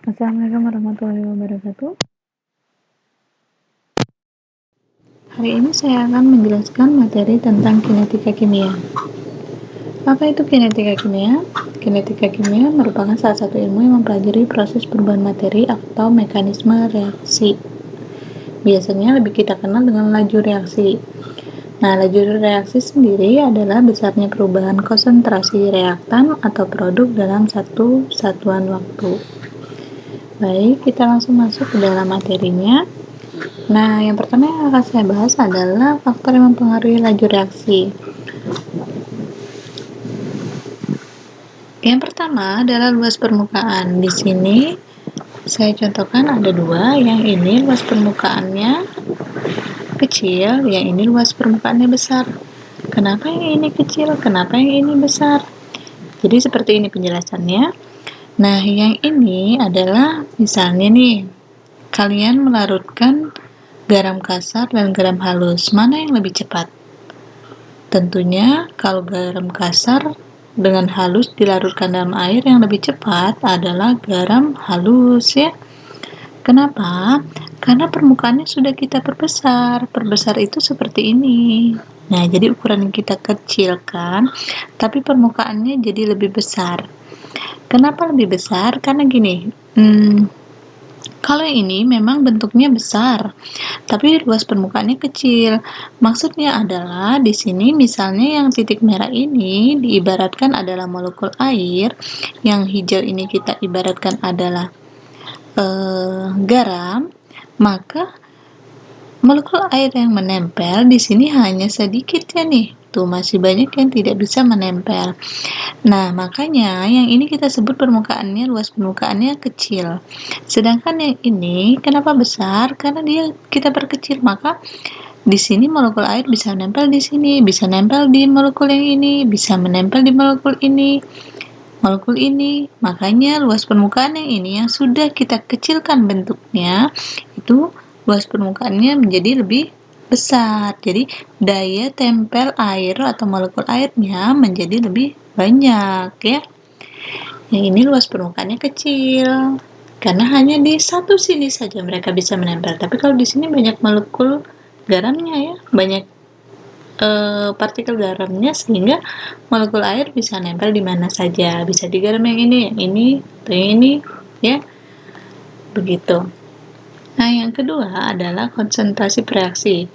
Assalamualaikum warahmatullahi wabarakatuh. Hari ini saya akan menjelaskan materi tentang kinetika kimia. Apa itu kinetika kimia? Kinetika kimia merupakan salah satu ilmu yang mempelajari proses perubahan materi atau mekanisme reaksi. Biasanya lebih kita kenal dengan laju reaksi. Nah, laju reaksi sendiri adalah besarnya perubahan konsentrasi reaktan atau produk dalam satu satuan waktu. Baik, kita langsung masuk ke dalam materinya. Nah, yang pertama yang akan saya bahas adalah faktor yang mempengaruhi laju reaksi. Yang pertama adalah luas permukaan. Di sini saya contohkan ada dua, yang ini luas permukaannya kecil, yang ini luas permukaannya besar. Kenapa yang ini kecil? Kenapa yang ini besar? Jadi seperti ini penjelasannya. Nah, yang ini adalah misalnya nih, kalian melarutkan garam kasar dan garam halus. Mana yang lebih cepat? Tentunya kalau garam kasar dengan halus dilarutkan dalam air, yang lebih cepat adalah garam halus ya. Kenapa? Karena permukaannya sudah kita perbesar. Perbesar itu seperti ini. Nah, jadi ukuran yang kita kecilkan, tapi permukaannya jadi lebih besar. Kenapa lebih besar? Karena gini, kalau yang ini memang bentuknya besar, tapi luas permukaannya kecil. Maksudnya adalah di sini misalnya yang titik merah ini diibaratkan adalah molekul air, yang hijau ini kita ibaratkan adalah garam, maka molekul air yang menempel di sini hanya sedikit ya nih. Tuh masih banyak yang tidak bisa menempel. Nah, makanya yang ini kita sebut permukaannya, luas permukaannya kecil. Sedangkan yang ini kenapa besar? Karena dia kita perkecil, maka di sini molekul air bisa menempel di sini, bisa nempel di molekul yang ini, bisa menempel di molekul ini. Makanya luas permukaan yang ini yang sudah kita kecilkan bentuknya, itu luas permukaannya menjadi lebih besar. Jadi daya tempel air atau molekul airnya menjadi lebih banyak ya. Yang ini luas permukaannya kecil, karena hanya di satu sini saja mereka bisa menempel. Tapi kalau di sini banyak molekul garamnya ya, banyak partikel garamnya, sehingga molekul air bisa nempel di mana saja, bisa di garam yang ini, atau yang ini ya, begitu. Nah, yang kedua adalah konsentrasi reaksi.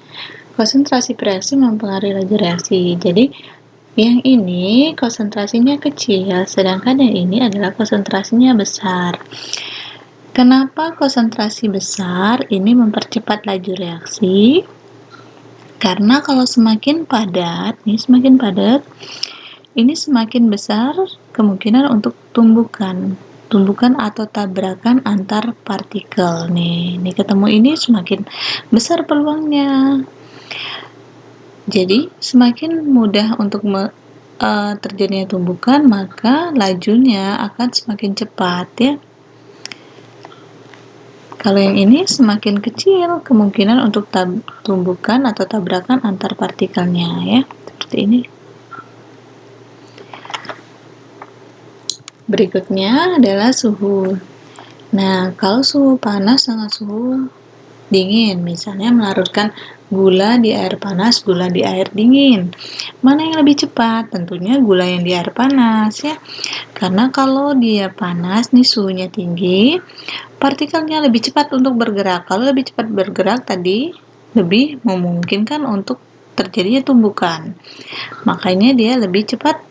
Konsentrasi reaksi mempengaruhi laju reaksi. Jadi yang ini konsentrasinya kecil, sedangkan yang ini adalah konsentrasinya besar. Kenapa konsentrasi besar ini mempercepat laju reaksi? Karena kalau semakin padat, ini semakin besar kemungkinan untuk tumbukan atau tabrakan antar partikel nih. Ini ketemu ini semakin besar peluangnya. Jadi semakin mudah untuk terjadinya tumbukan, maka lajunya akan semakin cepat ya. Kalau yang ini semakin kecil kemungkinan untuk tumbukan atau tabrakan antar partikelnya ya, seperti ini. Berikutnya adalah suhu. Nah, kalau suhu panas dengan suhu dingin, misalnya melarutkan gula di air panas, gula di air dingin, mana yang lebih cepat? Tentunya gula yang di air panas ya, karena kalau dia panas nih, suhunya tinggi, partikelnya lebih cepat untuk bergerak. Kalau lebih cepat bergerak tadi, lebih memungkinkan untuk terjadinya tumbukan, makanya dia lebih cepat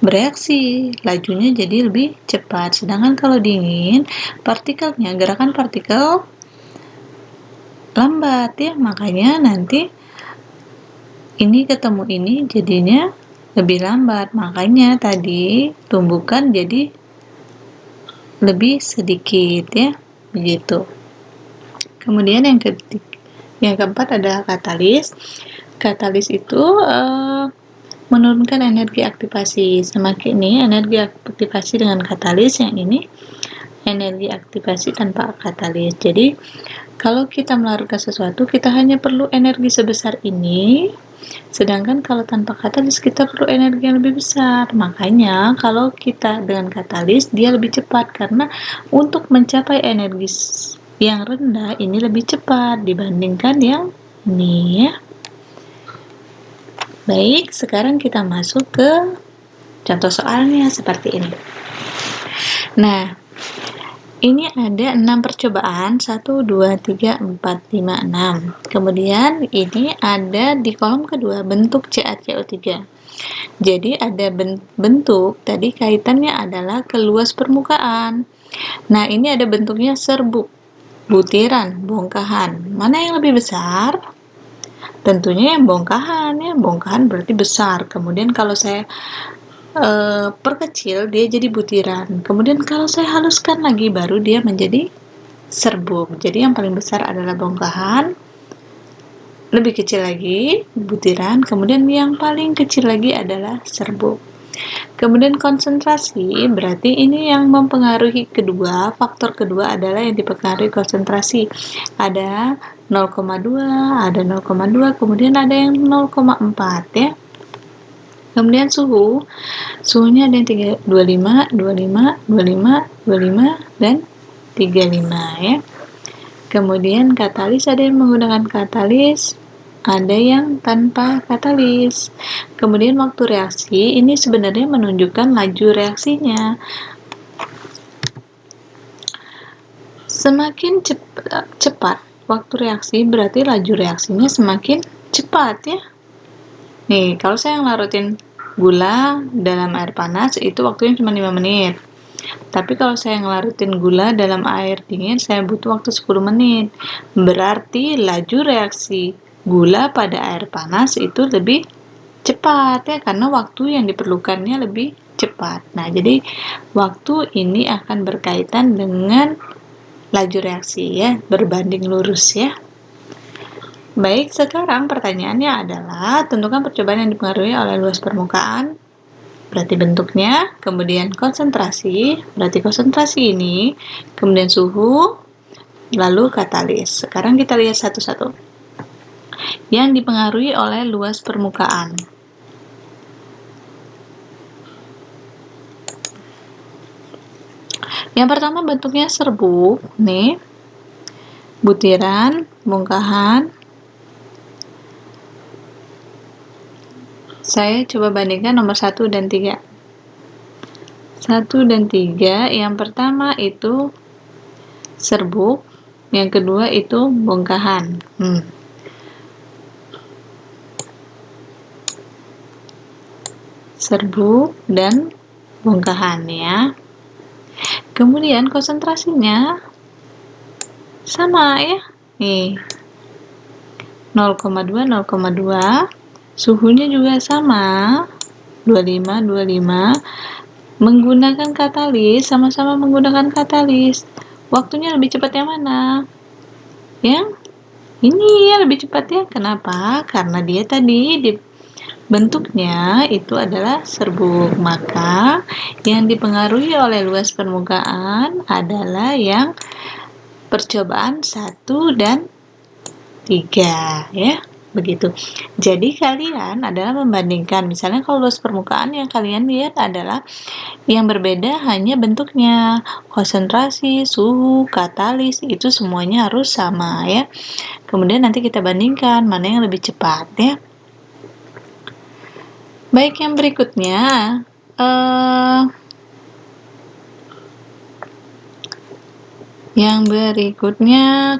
bereaksi, lajunya jadi lebih cepat. Sedangkan kalau dingin, partikelnya, gerakan partikel lambat ya, makanya nanti ini ketemu ini jadinya lebih lambat, makanya tadi tumbukan jadi lebih sedikit ya, begitu. Kemudian yang keempat adalah katalis. Katalis itu menurunkan energi aktivasi. Semakin ini energi aktivasi dengan katalis, yang ini energi aktivasi tanpa katalis. Jadi Kalau kita melarutkan sesuatu, kita hanya perlu energi sebesar ini, sedangkan kalau tanpa katalis kita perlu energi yang lebih besar. Makanya kalau kita dengan katalis, dia lebih cepat karena untuk mencapai energi yang rendah ini lebih cepat dibandingkan yang ini, ya. Baik, sekarang kita masuk ke contoh soalnya seperti ini. Nah, ini ada 6 percobaan, 1, 2, 3, 4, 5, 6. Kemudian ini ada di kolom kedua bentuk CaCO3. Jadi ada bentuk, tadi kaitannya adalah ke luas permukaan. Nah, ini ada bentuknya serbuk, butiran, bongkahan. Mana yang lebih besar? Tentunya yang bongkahan, ya. Bongkahan berarti besar. Kemudian kalau saya perkecil, dia jadi butiran. Kemudian kalau saya haluskan lagi, baru dia menjadi serbuk. Jadi yang paling besar adalah bongkahan, lebih kecil lagi butiran, kemudian yang paling kecil lagi adalah serbuk. Kemudian konsentrasi, berarti ini yang mempengaruhi kedua, faktor kedua adalah yang dipengaruhi konsentrasi. Ada 0,2, ada 0,2, kemudian ada yang 0,4, ya. Kemudian suhunya ada yang 25, 25, 25, 25, dan 35, ya. Kemudian katalis, ada yang menggunakan katalis, ada yang tanpa katalis. Kemudian waktu reaksi, ini sebenarnya menunjukkan laju reaksinya. Semakin cepat waktu reaksi, berarti laju reaksinya semakin cepat, ya. Nih, kalau saya ngelarutin gula dalam air panas, itu waktunya cuma 5 menit. Tapi kalau saya ngelarutin gula dalam air dingin, saya butuh waktu 10 menit. Berarti laju reaksi gula pada air panas itu lebih cepat, ya, karena waktu yang diperlukannya lebih cepat. Nah, jadi waktu ini akan berkaitan dengan laju reaksi, ya, berbanding lurus, ya. Baik, sekarang pertanyaannya adalah tentukan percobaan yang dipengaruhi oleh luas permukaan, berarti bentuknya, kemudian konsentrasi, berarti konsentrasi ini, kemudian suhu, lalu katalis. Sekarang kita lihat satu-satu. Yang dipengaruhi oleh luas permukaan. Yang pertama bentuknya serbuk, nih, butiran, bongkahan. Saya coba bandingkan nomor 1 dan 3. 1 dan 3, yang pertama itu serbuk, yang kedua itu bongkahan. Serbuk dan bongkahan, ya. Kemudian konsentrasinya sama, ya. Nih, 0,2, 0,2. Suhunya juga sama, 25, 25. Menggunakan katalis, sama-sama menggunakan katalis. Waktunya lebih cepat yang mana? Yang ini, ya, lebih cepat, ya. Kenapa? Karena dia tadi bentuknya itu adalah serbuk. Maka yang dipengaruhi oleh luas permukaan adalah yang percobaan 1 dan 3, ya. Begitu. Jadi kalian adalah membandingkan, misalnya kalau luas permukaan yang kalian lihat adalah yang berbeda hanya bentuknya, konsentrasi, suhu, katalis, itu semuanya harus sama, ya. Kemudian nanti kita bandingkan mana yang lebih cepat, ya. Baik, yang berikutnya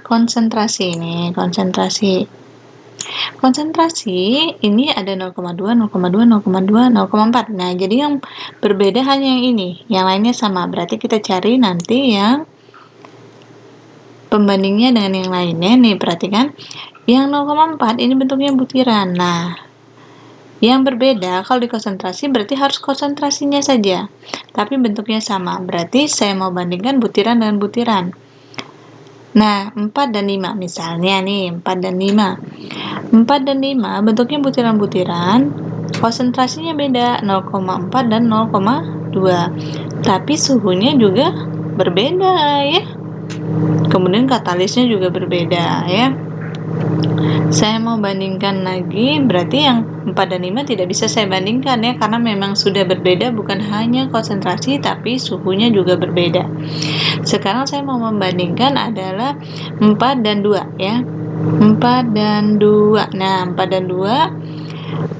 konsentrasi ini, konsentrasi ini ada 0,2, 0,2, 0,2, 0,4. Nah, jadi yang berbeda hanya yang ini, yang lainnya sama. Berarti kita cari nanti yang pembandingnya dengan yang lainnya. Nih, perhatikan. Yang 0,4 ini bentuknya butiran. Nah, yang berbeda kalau dikonsentrasi berarti harus konsentrasinya saja. Tapi bentuknya sama. Berarti saya mau bandingkan butiran dengan butiran. Nah, 4 dan 5 misalnya nih, 4 dan 5. 4 dan 5 bentuknya butiran-butiran, konsentrasinya beda, 0,4 dan 0,2. Tapi suhunya juga berbeda, ya. Kemudian katalisnya juga berbeda ya. Saya mau bandingkan lagi, berarti yang 4 dan 5 tidak bisa saya bandingkan ya, karena memang sudah berbeda, bukan hanya konsentrasi tapi suhunya juga berbeda. Sekarang saya mau membandingkan adalah 4 dan 2 ya. 4 dan 2. Nah, 4 dan 2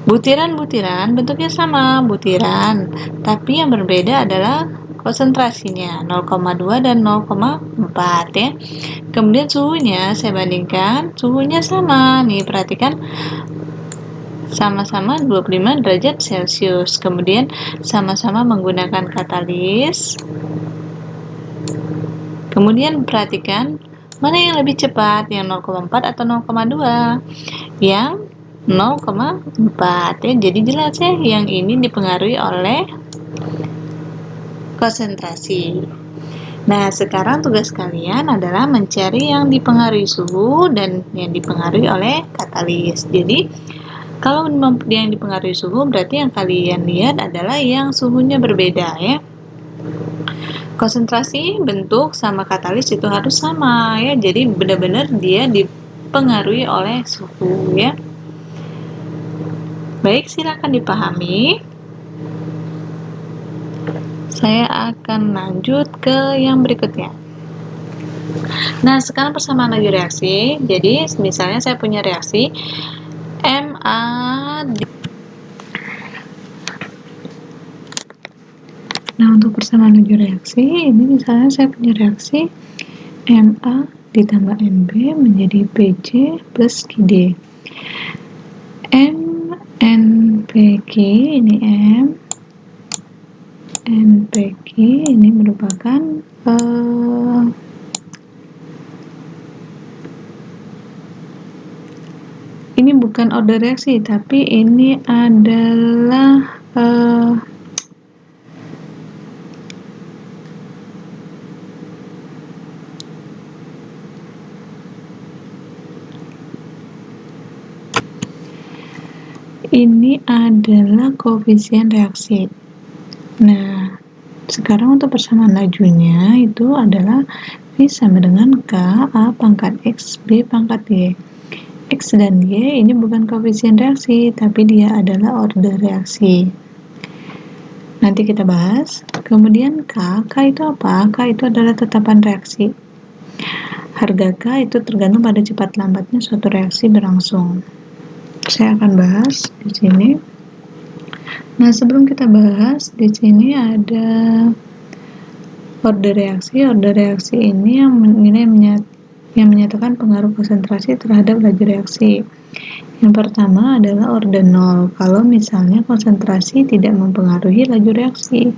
butiran-butiran bentuknya sama, butiran, tapi yang berbeda adalah konsentrasinya 0,2 dan 0,4 ya. Kemudian suhunya saya bandingkan, suhunya sama. Nih, perhatikan sama-sama 25 derajat Celcius. Kemudian sama-sama menggunakan katalis. Kemudian perhatikan mana yang lebih cepat, yang 0,4 atau 0,2? Yang 0,4 ya. Jadi jelas ya, yang ini dipengaruhi oleh konsentrasi. Nah, sekarang tugas kalian adalah mencari yang dipengaruhi suhu dan yang dipengaruhi oleh katalis. Jadi, kalau yang dipengaruhi suhu, berarti yang kalian lihat adalah yang suhunya berbeda ya. Konsentrasi, bentuk, sama katalis itu harus sama ya. Jadi, benar-benar dia dipengaruhi oleh suhu ya. Baik, silakan dipahami. Saya akan lanjut ke yang berikutnya. Nah, sekarang persamaan laju reaksi. Jadi, misalnya saya punya reaksi MAD. Nah, untuk persamaan laju reaksi, ini misalnya saya punya reaksi MA ditambah NB menjadi PJ plus QD. MNPQ ini M, NPQ ini merupakan ini bukan order reaksi, tapi ini adalah ini adalah koefisien reaksi. Nah, sekarang untuk persamaan lajunya itu adalah V sama dengan K, A pangkat X, B pangkat Y. X dan Y ini bukan koefisien reaksi, tapi dia adalah order reaksi. Nanti kita bahas. Kemudian K itu apa? K itu adalah tetapan reaksi. Harga K itu tergantung pada cepat lambatnya suatu reaksi berlangsung. Saya akan bahas di sini. Nah, sebelum kita bahas, di sini ada order reaksi. Order reaksi ini yang menyatakan pengaruh konsentrasi terhadap laju reaksi. Yang pertama adalah order 0. Kalau misalnya konsentrasi tidak mempengaruhi laju reaksi.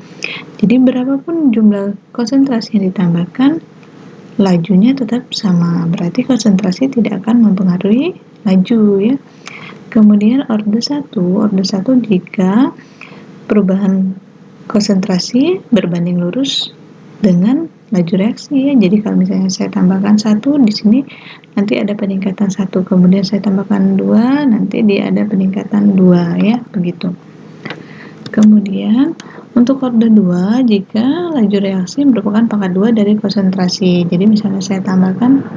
Jadi berapapun jumlah konsentrasi yang ditambahkan, lajunya tetap sama. Berarti konsentrasi tidak akan mempengaruhi laju ya. Kemudian order 1 jika perubahan konsentrasi berbanding lurus dengan laju reaksi ya. Jadi kalau misalnya saya tambahkan 1 di sini nanti ada peningkatan 1, kemudian saya tambahkan 2, nanti dia ada peningkatan 2 ya, begitu. Kemudian untuk order 2 jika laju reaksi merupakan pangkat 2 dari konsentrasi. Jadi misalnya saya tambahkan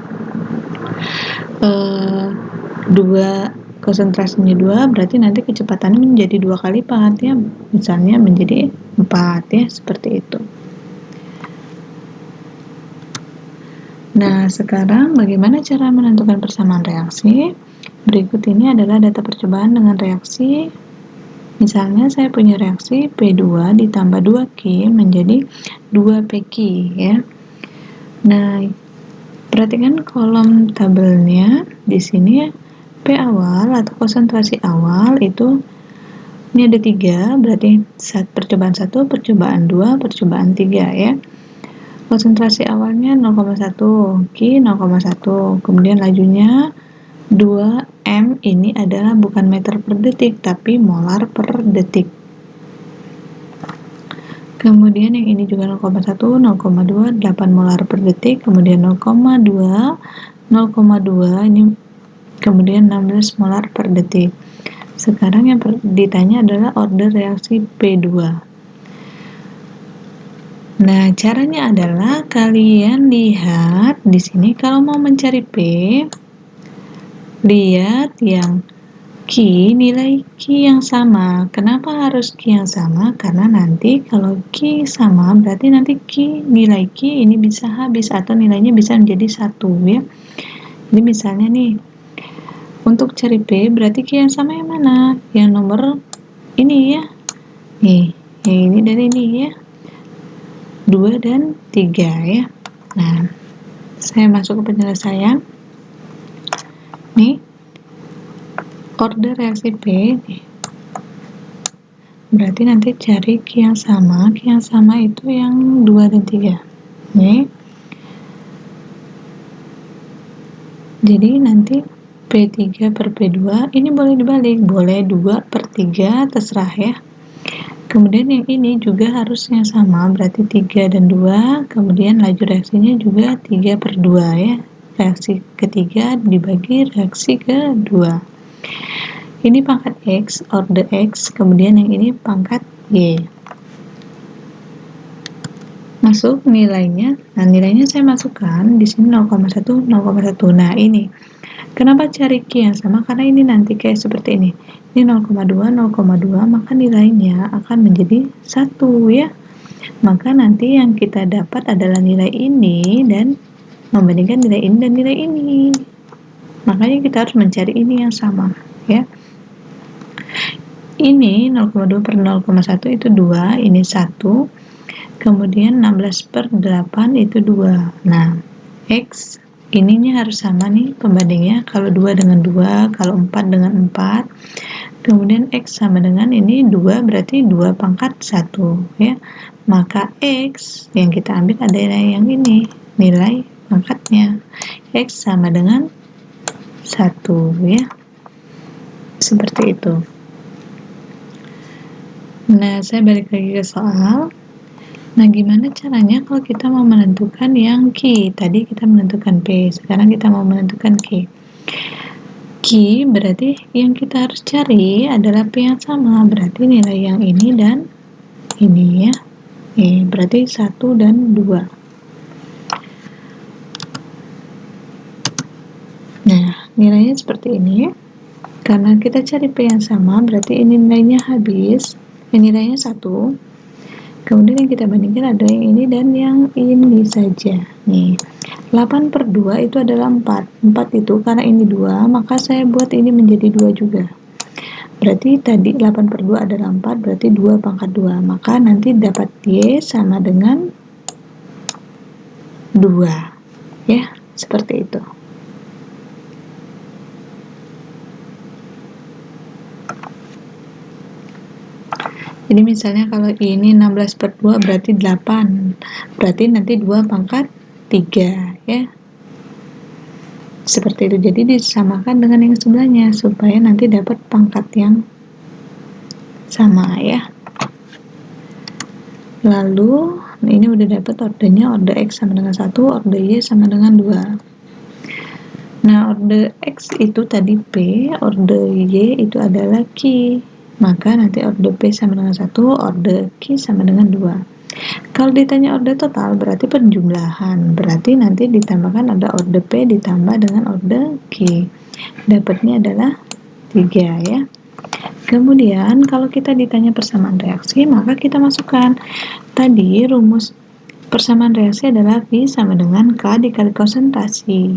2, konsentrasinya 2, berarti nanti kecepatannya menjadi 2 kali lipat ya, misalnya menjadi 4 ya, seperti itu. Nah, sekarang bagaimana cara menentukan persamaan reaksi? Berikut ini adalah data percobaan dengan reaksi. Misalnya saya punya reaksi P2 ditambah 2Q menjadi 2PQ ya. Nah, perhatikan kolom tabelnya di sini ya. P awal atau konsentrasi awal itu ini ada 3, berarti percobaan 1, percobaan 2, percobaan 3 ya. Konsentrasi awalnya 0,1, Q 0,1, kemudian lajunya 2M, ini adalah bukan meter per detik tapi molar per detik. Kemudian yang ini juga 0,1, 0,2, 8 molar per detik, kemudian 0,2, 0,2 ini kemudian 16 molar per detik. Sekarang yang ditanya adalah order reaksi P2. Nah, caranya adalah kalian lihat di sini kalau mau mencari P, lihat yang nilai Q yang sama. Kenapa harus Q yang sama? Karena nanti kalau Q sama, berarti nanti nilai Q ini bisa habis atau nilainya bisa menjadi 1 ya. Jadi misalnya nih, untuk cari P berarti Q yang sama yang mana? Yang nomor ini ya. Nih, yang ini dan ini ya. 2 dan 3 ya. Nah, saya masuk ke penyelesaian. Nih, order reaksi P nih. Berarti nanti cari Q yang sama. Q yang sama itu yang 2 dan 3. Nih. Jadi nanti P3 per P2 ini boleh dibalik. Boleh 2 per 3, terserah ya. Kemudian yang ini juga harusnya sama, berarti 3 dan 2, kemudian laju reaksinya juga 3 per 2 ya. Reaksi ketiga dibagi reaksi kedua. Ini pangkat X, order X, kemudian yang ini pangkat Y. Masuk nilainya, nah nilainya saya masukkan, di sini 0,1, 0,1. Nah ini, kenapa cari Q yang sama? Karena ini nanti kayak seperti ini. Ini 0,2, 0,2, maka nilainya akan menjadi 1 ya. Maka nanti yang kita dapat adalah nilai ini dan membandingkan nilai ini dan nilai ini. Makanya kita harus mencari ini yang sama ya. Ini 0,2 per 0,1 itu 2, ini 1. Kemudian 16 per 8 itu 2. Nah, X ininya harus sama nih pembandingnya, kalau 2 dengan 2, kalau 4 dengan 4. Kemudian X sama dengan ini 2, berarti 2 pangkat 1 ya. Maka X yang kita ambil adalah yang ini, nilai pangkatnya. X sama dengan 1 ya. Seperti itu. Nah, saya balik lagi ke soal. Nah, gimana caranya kalau kita mau menentukan yang Q? Tadi kita menentukan P, sekarang kita mau menentukan Q. Q berarti yang kita harus cari adalah P yang sama, berarti nilai yang ini dan ini ya. Berarti 1 dan 2. Nah, nilainya seperti ini. Karena kita cari P yang sama, berarti ini nilainya habis. Nilainya 1. Kemudian yang kita bandingkan ada yang ini dan yang ini saja. Nih, 8 per 2 itu adalah 4. 4 itu karena ini 2, maka saya buat ini menjadi 2 juga. Berarti tadi 8 per 2 adalah 4, berarti 2 pangkat 2. Maka nanti dapat Y sama dengan 2. Ya, seperti itu. Jadi misalnya kalau ini 16 per 2 berarti 8. Berarti nanti 2 pangkat 3 ya. Seperti itu. Jadi disamakan dengan yang sebelahnya supaya nanti dapat pangkat yang sama ya. Lalu ini udah dapat ordernya, order X sama dengan 1, order Y sama dengan 2. Nah, order X itu tadi P, order Y itu adalah Q. Maka nanti order P sama dengan 1, order Q sama dengan 2. Kalau ditanya order total berarti penjumlahan. Berarti nanti ditambahkan ada order P ditambah dengan order Q. Dapatnya adalah 3 ya. Kemudian kalau kita ditanya persamaan reaksi, maka kita masukkan. Tadi rumus persamaan reaksi adalah V sama dengan K dikali konsentrasi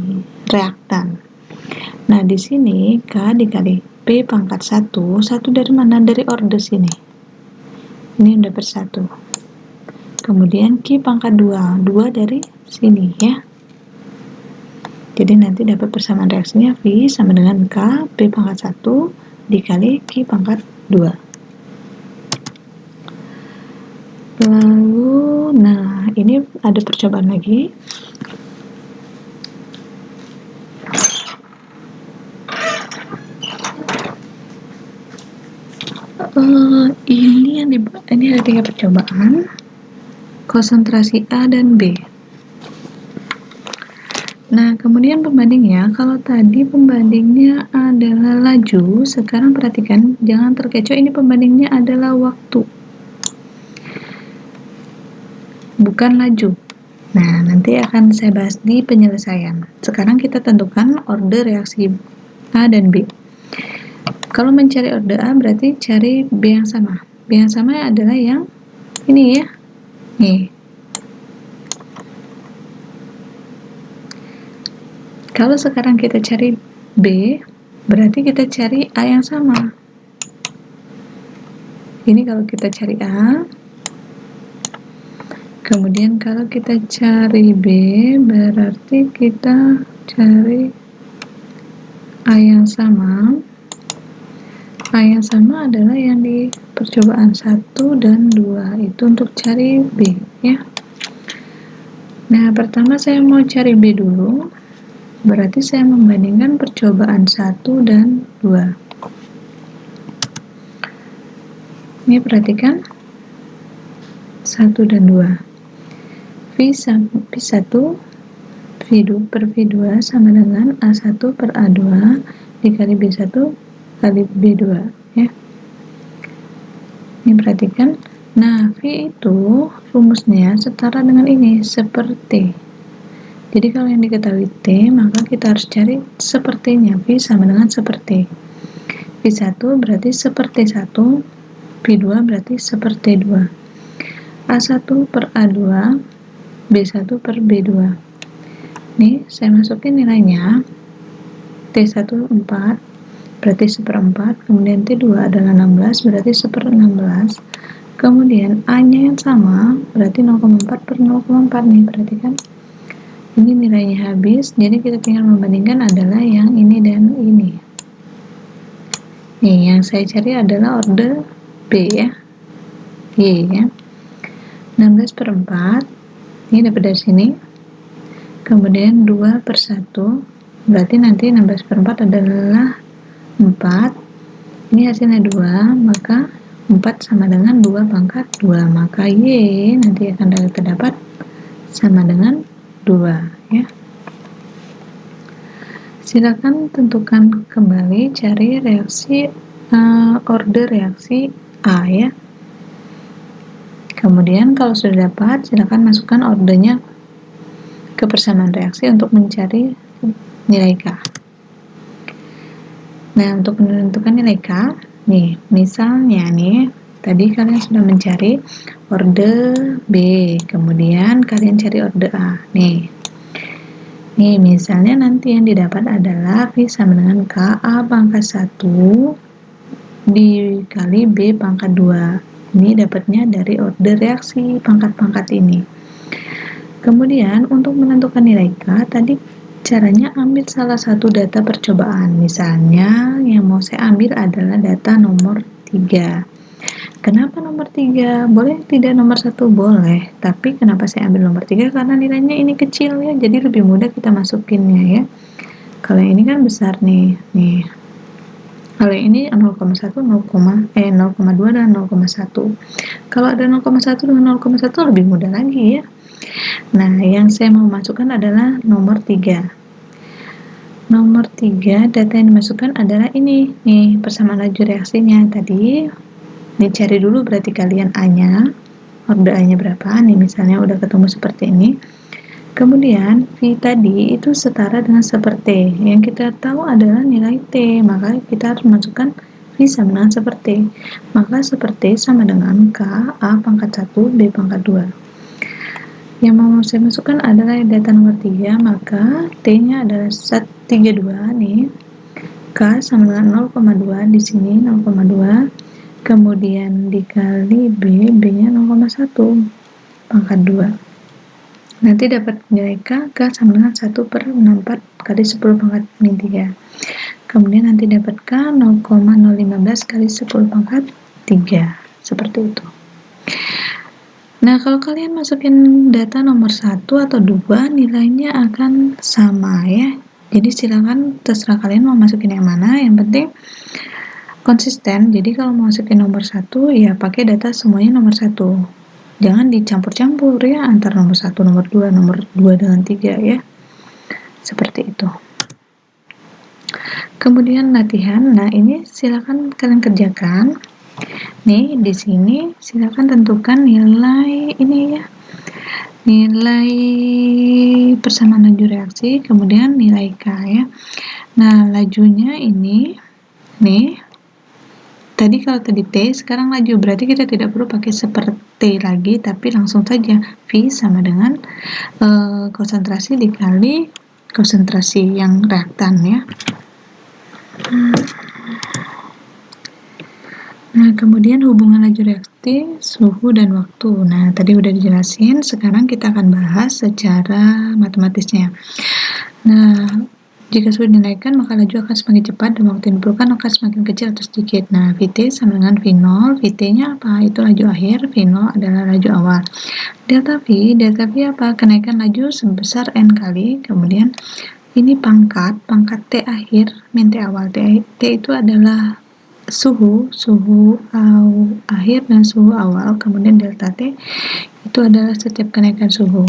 reaktan. Nah, di sini K dikali P pangkat 1 dari mana? Dari order sini. Ini udah per 1. Kemudian Q pangkat 2 dari sini ya. Jadi nanti dapat persamaan reaksinya V sama dengan K P pangkat 1 dikali Q pangkat 2. Lalu, nah ini ada percobaan lagi. Ini ada 3 percobaan, konsentrasi A dan B. Nah, kemudian pembandingnya, kalau tadi pembandingnya adalah laju, sekarang perhatikan, jangan terkecoh, ini pembandingnya adalah waktu. bukan laju. Nah, nanti akan saya bahas di penyelesaian. Sekarang kita tentukan order reaksi A dan B. Kalau mencari order A berarti cari B yang sama. B yang sama adalah yang ini ya. Nih. Kalau sekarang kita cari B, berarti kita cari A yang sama. Ini kalau kita cari A, kemudian kalau kita cari B, berarti kita cari A yang sama. A yang sama adalah yang di percobaan 1 dan 2, itu untuk cari B ya. Nah, pertama saya mau cari B dulu, berarti saya membandingkan percobaan 1 dan 2. Ini perhatikan 1 dan 2. V1 V2 per V2 sama dengan A1 per A2 dikali B1 kali B2 ya. Ini perhatikan. Nah, V itu rumusnya setara dengan ini, seperti. Jadi kalau yang diketahui T, maka kita harus cari sepertinya. V sama dengan seperti. V1 berarti seperti 1, V2 berarti seperti 2. A1 per A2, B1 per B2. Nih, saya masukin nilainya. T1 4, berarti seperempat. Kemudian T2 adalah 16, berarti seper-16. Kemudian A-nya yang sama, berarti 0,4 per 0,4 nih, perhatikan. Ini nilainya habis, jadi kita tinggal membandingkan adalah yang ini dan ini. Nih, yang saya cari adalah order B ya, Y ya. 16 per 4, ini dapat dari sini. Kemudian 2 per 1, berarti nanti 16 per 4 adalah 4. Ini hasilnya 2, maka 4 sama dengan 2 pangkat 2. Maka Y nanti akan terdapat sama dengan 2 ya. Silakan tentukan kembali cari reaksi order reaksi A ya. Kemudian kalau sudah dapat, silakan masukkan ordernya ke persamaan reaksi untuk mencari nilai K. Nah, untuk menentukan nilai K, nih, misalnya nih, tadi kalian sudah mencari order B, kemudian kalian cari order A. Nih, misalnya nanti yang didapat adalah V sama dengan KA pangkat 1 dikali B pangkat 2. Ini dapatnya dari order reaksi pangkat-pangkat ini. Kemudian untuk menentukan nilai K, tadi caranya ambil salah satu data percobaan. Misalnya yang mau saya ambil adalah data nomor 3. Kenapa nomor 3? Boleh tidak nomor 1? Boleh. Tapi kenapa saya ambil nomor 3? Karena nilainya ini kecil ya, jadi lebih mudah kita masukinnya ya. Kalau ini kan besar nih. Kalau ini 0,1, 0,2 dan 0,1. Kalau ada 0,1 dengan 0,1 lebih mudah lagi ya. Nah, yang saya mau masukkan adalah nomor 3. Nomor 3, data yang dimasukkan adalah ini. Nih, persamaan laju reaksinya tadi. Nih, cari dulu berarti kalian A-nya. Order A-nya berapa? Nih, misalnya udah ketemu seperti ini. Kemudian V tadi itu setara dengan seperti. Yang kita tahu adalah nilai T, maka kita harus masukkan V sama dengan seperti. Maka seperti sama dengan K A pangkat 1 B pangkat 2. Yang mau saya masukkan adalah data nomor 3, maka T-nya adalah 32 nih. K sama dengan 0,2 di sini 0,2. Kemudian dikali B, B-nya 0,1 pangkat 2. Nanti dapat nilai K sama dengan 1 per 64 kali 10 pangkat min 3. Kemudian nanti dapat K 0,015 kali 10 pangkat 3. Seperti itu. Nah, kalau kalian masukin data nomor 1 atau 2, nilainya akan sama ya. Jadi silakan terserah kalian mau masukin yang mana, yang penting konsisten. Jadi kalau mau masukin nomor 1, ya pakai data semuanya nomor 1. Jangan dicampur-campur ya antara nomor 1, nomor 2, nomor 2 dengan 3 ya. Seperti itu. Kemudian latihan. Nah, ini silakan kalian kerjakan. Nih, di sini silakan tentukan nilai ini ya. nilai persamaan laju reaksi, kemudian nilai K ya. Nah, lajunya ini, nih, tadi kalau tadi T, sekarang laju, berarti kita tidak perlu pakai seperti lagi, tapi langsung saja V sama dengan konsentrasi dikali konsentrasi yang reaktan ya. Nah, kemudian hubungan laju reaksi, suhu, dan waktu. Nah, tadi udah dijelasin, sekarang kita akan bahas secara matematisnya. Nah, jika suhu dinaikkan, maka laju akan semakin cepat dan waktu yang diperlukan akan semakin kecil atau sedikit. Nah, Vt sama dengan V0. Vt-nya apa? Itu laju akhir, V0 adalah laju awal. Delta V apa? Kenaikan laju sebesar N kali, kemudian ini pangkat T akhir min T awal. T itu adalah suhu akhir dan suhu awal, kemudian delta T itu adalah setiap kenaikan suhu.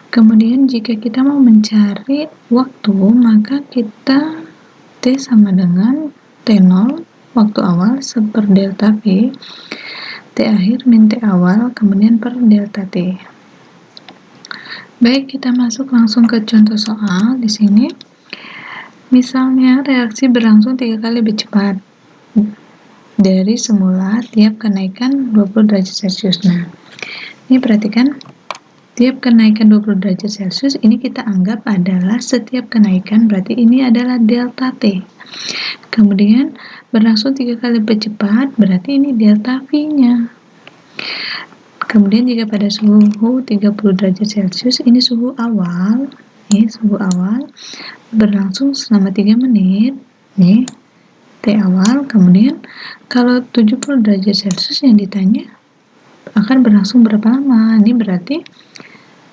Kemudian jika kita mau mencari waktu, maka kita T sama dengan T0 waktu awal per delta V, T akhir min T awal, kemudian per delta T. Baik, kita masuk langsung ke contoh soal di sini. Misalnya reaksi berlangsung 3 kali lebih cepat dari semula tiap kenaikan 20 derajat Celcius. Nah, ini perhatikan, tiap kenaikan 20 derajat Celcius ini kita anggap adalah setiap kenaikan, berarti ini adalah delta T. Kemudian berlangsung 3 kali lebih cepat, berarti ini delta V-nya. Kemudian jika pada suhu 30 derajat Celcius, ini suhu awal, berlangsung selama 3 menit, nih, T awal. Kemudian kalau 70 derajat Celcius yang ditanya akan berlangsung berapa lama? Ini berarti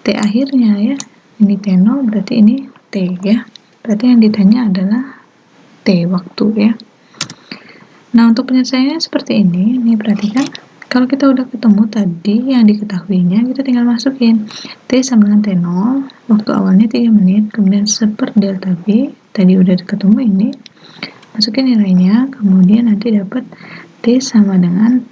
T akhirnya ya. Ini T0, berarti ini T ya. Berarti yang ditanya adalah T waktu ya. Nah, untuk penyelesaiannya seperti ini. Nih perhatikan. Kalau kita udah ketemu tadi yang diketahuinya, kita tinggal masukin T sama dengan T0, waktu awalnya 3 menit, kemudian seper delta V, tadi udah ketemu ini, masukin nilainya, kemudian nanti dapat T sama dengan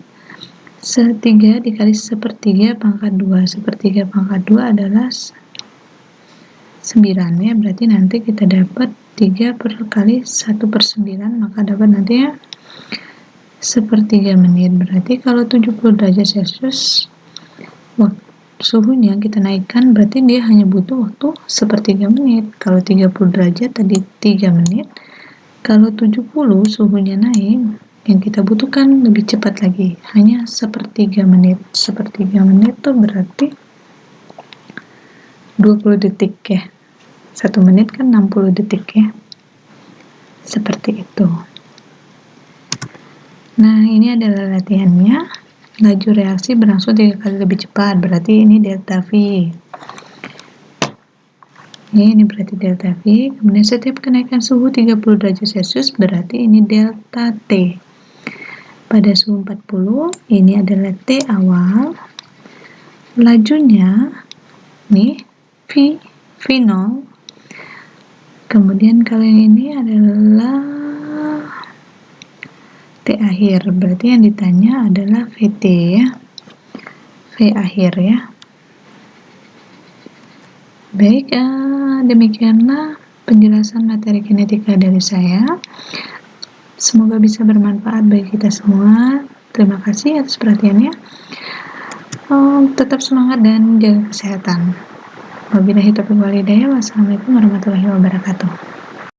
3 dikali sepertiga pangkat 2. Sepertiga pangkat 2 adalah 9 ya, berarti nanti kita dapat 3 per kali 1/9, maka dapat nanti ya sepertiga menit. Berarti kalau 70 derajat Celcius suhunya kita naikkan, berarti dia hanya butuh waktu sepertiga menit. Kalau 30 derajat tadi 3 menit, kalau 70 suhunya naik, yang kita butuhkan lebih cepat lagi, hanya sepertiga menit. Sepertiga menit itu berarti 20 detik ya. 1 menit kan 60 detik ya. Seperti itu. Nah, ini adalah latihannya. Laju reaksi berlangsung 3 kali lebih cepat, berarti ini delta V. Ini berarti delta V. Kemudian setiap kenaikan suhu 30 derajat Celcius, berarti ini delta T. Pada suhu 40, ini adalah T awal. Lajunya, nih, V0. Kemudian kalau yang ini adalah T akhir, berarti yang ditanya adalah Vt ya, V akhir ya. Baik, demikianlah penjelasan materi kinetika dari saya. Semoga bisa bermanfaat bagi kita semua. Terima kasih atas perhatiannya. Tetap semangat dan jaga kesehatan. Wabillahi taufiq wal hidayah. Wassalamualaikum warahmatullahi wabarakatuh.